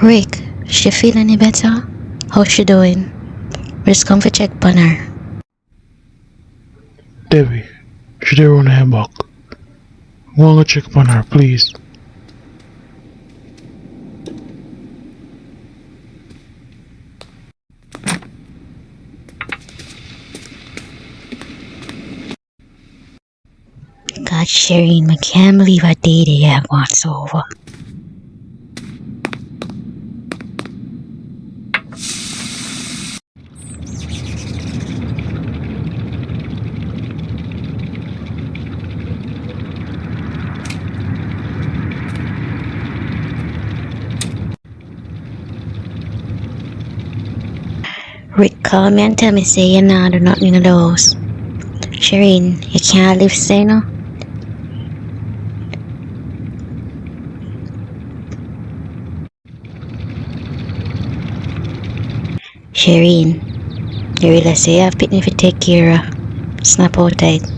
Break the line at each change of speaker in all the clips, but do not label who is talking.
Rick, she feel any better? How's she doing? We just come for check on her.
Debbie, she did run her back. Go and go check on her, please.
God, Shireen, I can't believe I dated you once over. Rick call me and tell me say you nah do nothing in the house. Shireen, you can't live say no? Shireen, you really say you have pitney to take care of. Snap out tight.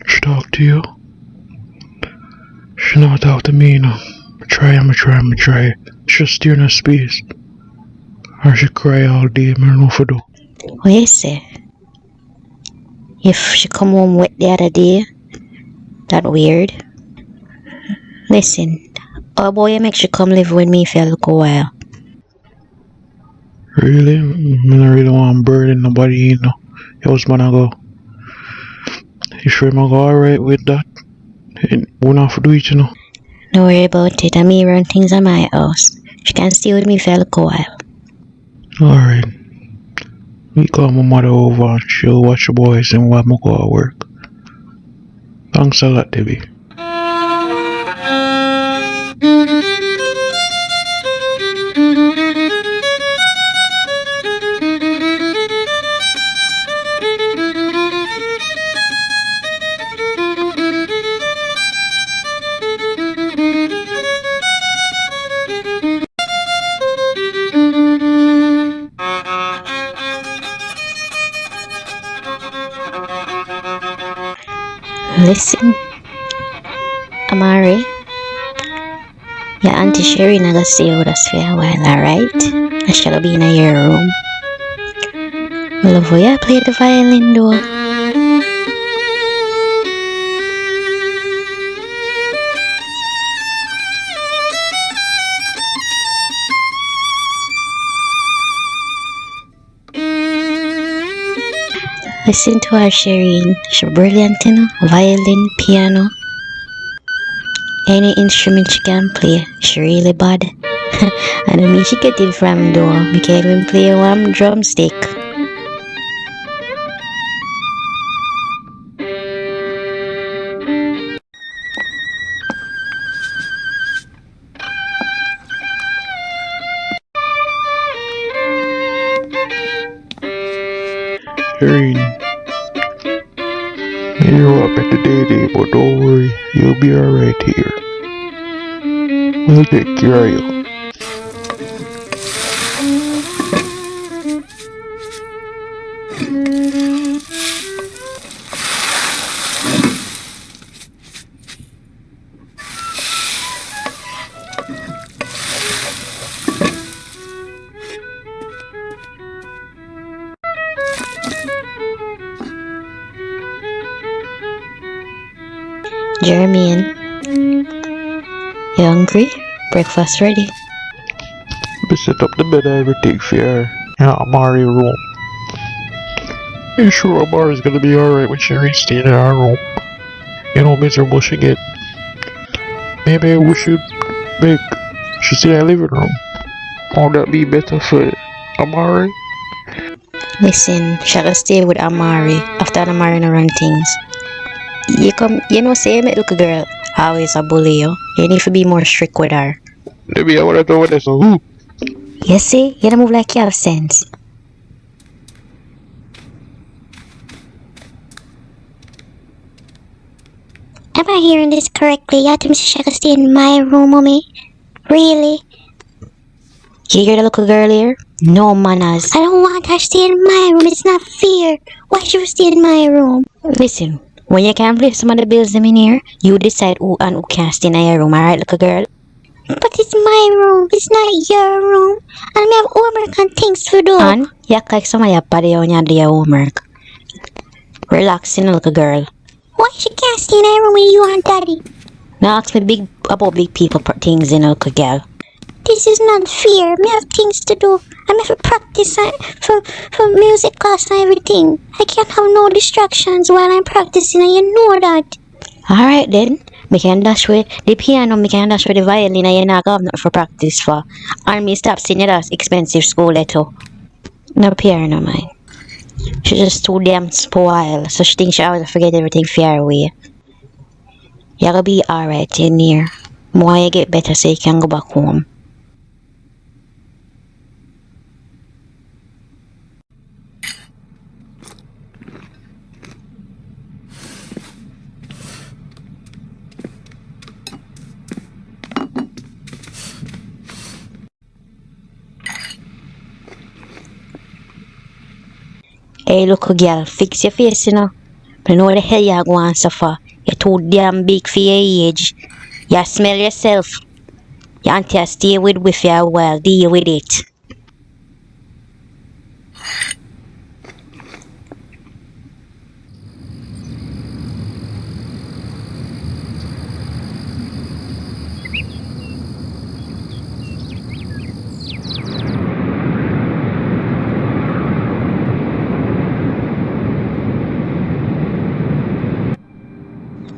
She talk to you? She not talk to me, no. I try. She just steer in her space. Or she cry all day, I don't know what to do.
What you say? If she come home wet the other day, that weird. Listen, oh boy, you make she come live with me for a little while.
Really? I don't really want to burden nobody, you know. Your husband I go. You sure I'm go alright with that? We not have to do it, you know.
Don't worry about it, I me run things at my house. She can stay with me for a little while.
Alright. We call my mother over and she'll watch the boys and while I go to work. Thanks a lot, Debbie.
Listen, Amari, your Auntie Sherry not gonna stay with us for a while, alright? I shall be in your room. My love, will you play the violin though? Listen to her, Shireen. She's brilliant, you know. Violin, piano. Any instrument she can play. She really bad. I don't mean she get it from though. Me can't even play one drumstick.
Shireen, you're up at the day, but don't worry, you'll be alright here. We'll take care of you.
Jermaine, you hungry? Breakfast ready?
We set up the bed and everything for her in Amari's room. You sure Amari's gonna be alright when Shireen's staying in our room? You know how miserable she get. Maybe we should make she stay in the living room. Won't that be better for Amari?
Listen, shall I stay with Amari after Amari no run things? You know, say me little girl always a bully you. You need to be more strict with her.
Maybe I want to throw this on who?
You see, you don't move like you have sense. Am I hearing this correctly? You think she should stay in my room, mommy? Really? You hear the little girl here? No manners. I don't want her to stay in my room. It's not fair. Why should she stay in my room? Listen, when you can't pay some of the bills them in here, you decide who and who can stay in your room, alright, little girl? But it's my room. It's not your room. And I have homework and things to do. And you act like some of your body when you do your homework. Relax, you know, little girl. Why she can't stay in her room with you and daddy? Now ask me about big people things, you know, little girl. This is not fair. Me have things to do. I have to practice for music class and everything. I can't have no distractions while I'm practicing, and you know that. Alright then. Me can dash with the piano, me can dash with the violin, and you not got nothing for practice for. And me stop seeing you that's expensive school letter. No piano, man. She just too damn spoiled, so she thinks she always forget everything far away. You gotta be alright in here. More you get better so you can go back home. Hey, look, girl, fix your face, you know. I know what the hell you're going to for. You're too damn big for your age. You smell yourself. Your auntie stay with you a while. Deal with it.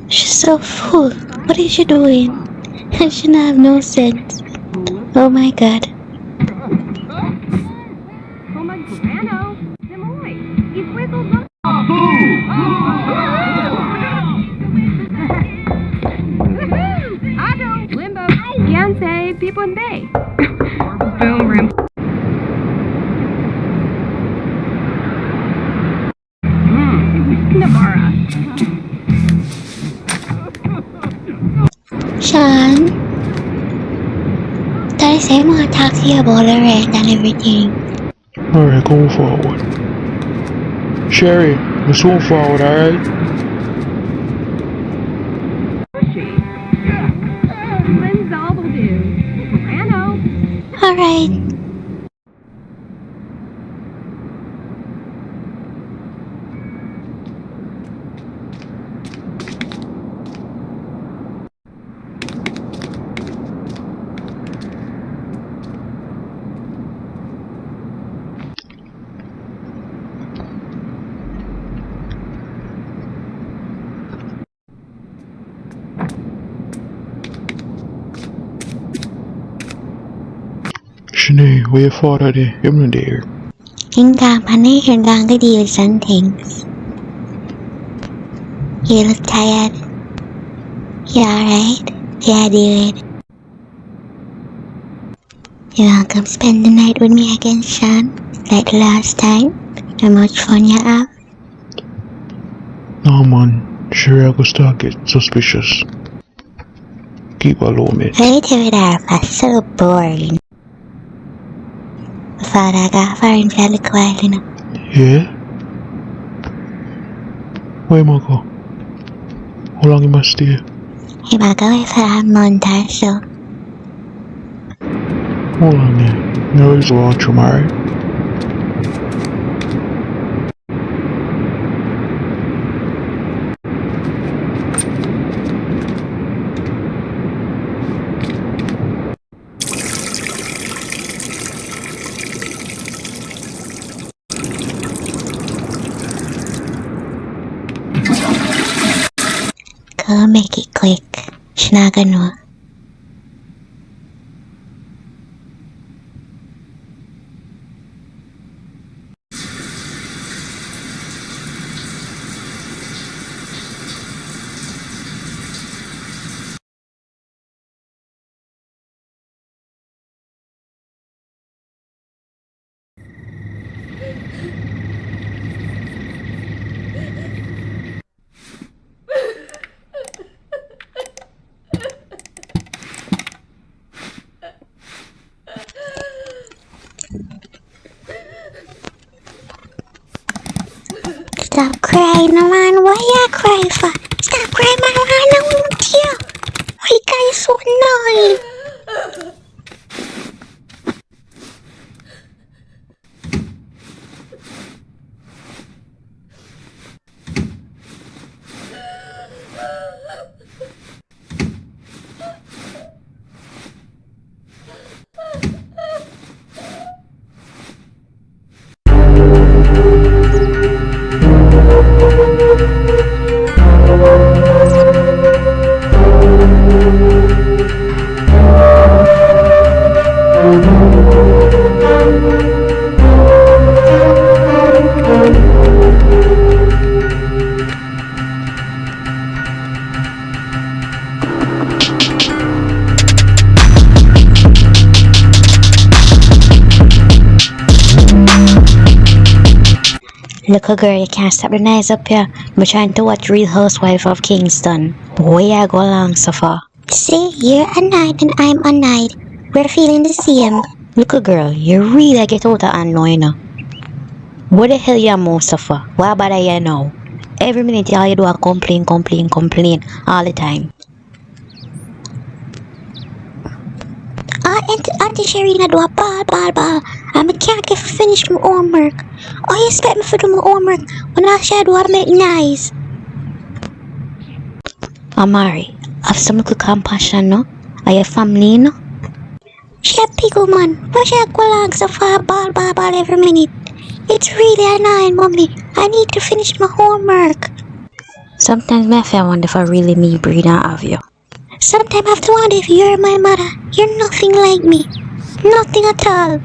She's so full. What is she doing? She don't have no sense. Oh my god.
Beyonce, people in Bay. Boom room. Navara.
Sean, Daddy said I'm gonna talk to you about the rent and everything.
Alright, go forward. Sherry, let's move forward, alright?
Linzal will do. Morano.
Alright.
Shanae, where your father there? Him not there.
กินกลางพันให้เห็นกลางก็ดีwith some things. You look tired. You alright? Yeah, dude. You wanna come spend the night with me again, Sean? Like the last time? How much fun you have?
No man, Sherry I go start get suspicious. Keep her low, mate.
Wait till it are so boring. Father got foreign fairly quiet, you know.
Yeah? Where am I go? How long you must stay?
He might go away for a month or so.
Hold on there. You always watch him, alright?
Go make it quick. She's not gonna know. Stop crying, man. Why you crying for? Stop crying, man. I don't want you. Why you guys so annoying? Look, girl, you can't stop the noise up here. I'm trying to watch Real Housewife of Kingston. Where you go along so far? See, you're annoyed and I'm annoyed. We're feeling the same. Look, girl, you really get out of annoying now. What the hell you more suffer? Why bother you now? Every minute all you do is complain all the time. Auntie Sharina do a ball. I can't get finish my homework. Oh, you expect me to do my homework when I should do I make nice? Amari, have some little compassion, no? Are your family, no? She a big woman. Why she go along so far ball every minute? It's really annoying, mommy. I need to finish my homework. Sometimes I wonder if I really me breed out of you. Sometimes I have to wonder if you're my mother. You're nothing like me. Nothing at all.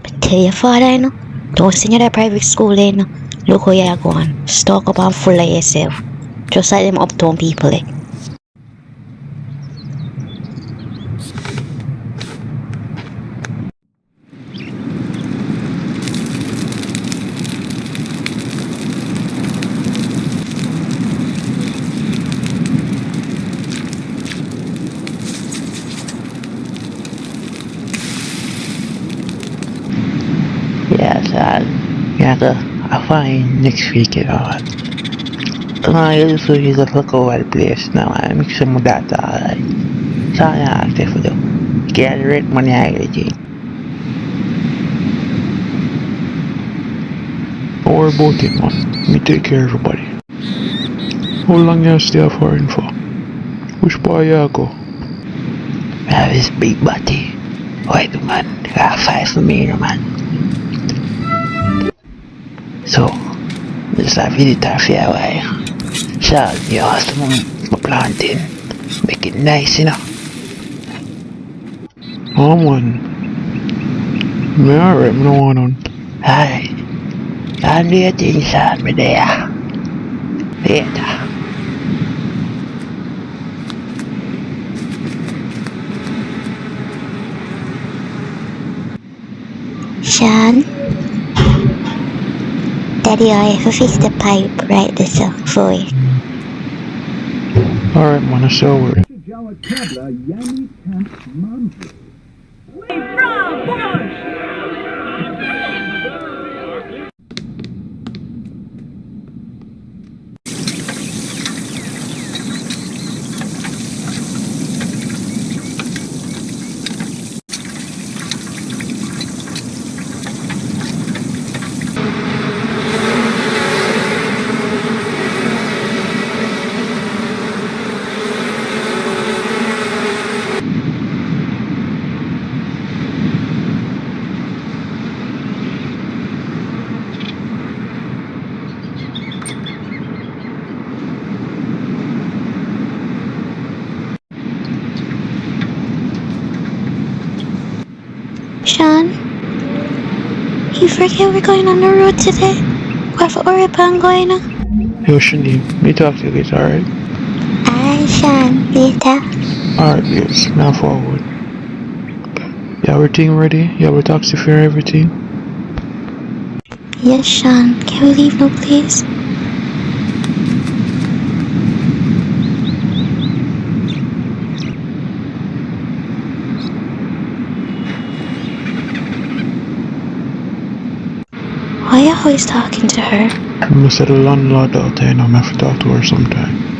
But tell your father, you know, don't send you to private school, you know. Look how you're going. Stock up and full of yourself. Just like them uptown people, eh.
Yeah, sad. Yeah, I find next week, you know. I also use a look over the place now. I mix some of that, alright. So I asked if you get the rent money, I get it. Don't worry about it, man. Me take care of everybody. How long you stay foreign for? Which part you go? I have this big body. Wait, man. Got 5 for me, man. So, just have it a fair while. So, you have some planting. Make it nice, you know. Oh, man. Me alright, me no want none. Alright. I'll do your thing, son, me there. Later.
Sean? Daddy, I have to fix the pipe right this up for you.
Alright, man, I saw worry.
Sean? You forget we're going on the road today? What for Oripan going on?
Yo, Shani, me talk to you later, alright?
Alright, Sean. Later.
Alright, yes, now forward. You have everything ready? You have a taxi fare, everything?
Yes, Sean. Can we leave now, please? Why are you always talking to her?
I said the landlord out there, and I'm have to talk to her sometime.